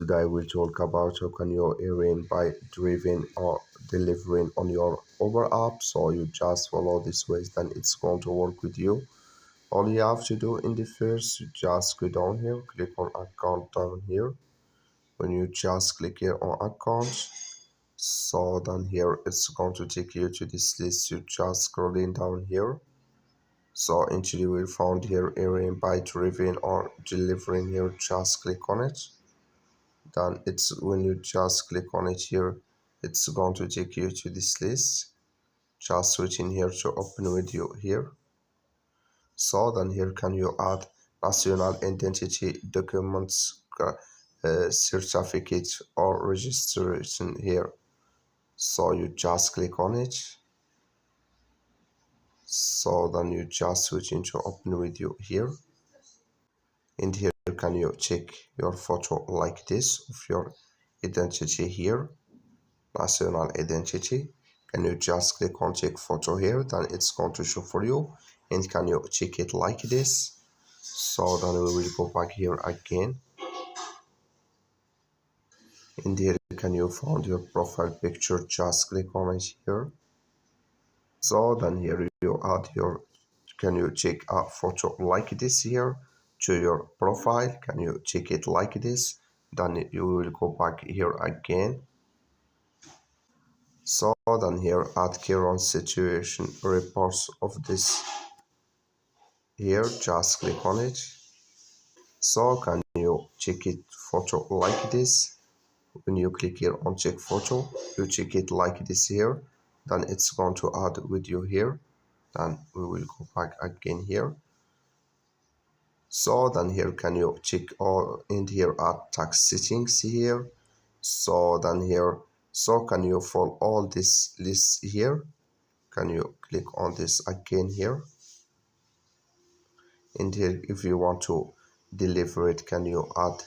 Today we'll talk about how can you earn by driving or delivering on your Uber app. So you just follow this ways, then it's going to work with you. All you have to do in the first, you just go down here, click on account down here. When you just click here on account, so then here it's going to take you to this list. You just scrolling down here. So until you will find here earn by driving or delivering here, just click on it. Then it's when you just click on it here, it's going to take you to this list. Just switch in here to open with you here. So then here can you add national identity documents, certificate or registration here. So you just click on it. So then you just switch into open with you here. And here can you check your photo like this of your identity here, national identity. Can you just click on check photo here, then it's going to show for you, and can you check it like this. So then we will go back here again, and here can you find your profile picture, just click on it here. So then here you add your, can you check a photo like this here to your profile, can you check it like this, then you will go back here again. So then here add current situation reports of this here, just click on it. So can you check it photo like this. When you click here on check photo, you check it like this here, then it's going to add with you here. Then we will go back again here. So then here can you check all in here add tax settings here. So then here, so can you follow all this list here. Can you click on this again here, and here if you want to deliver it, can you add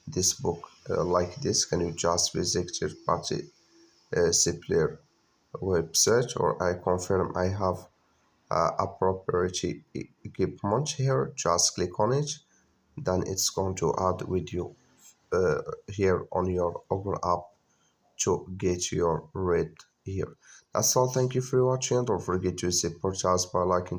this book like this. Can you just visit your party supplier website, or I confirm I have a property equipment here, just click on it, then it's going to add with you here on your Uber app to get your rate here. That's all. Thank you for watching. Don't forget to support us by liking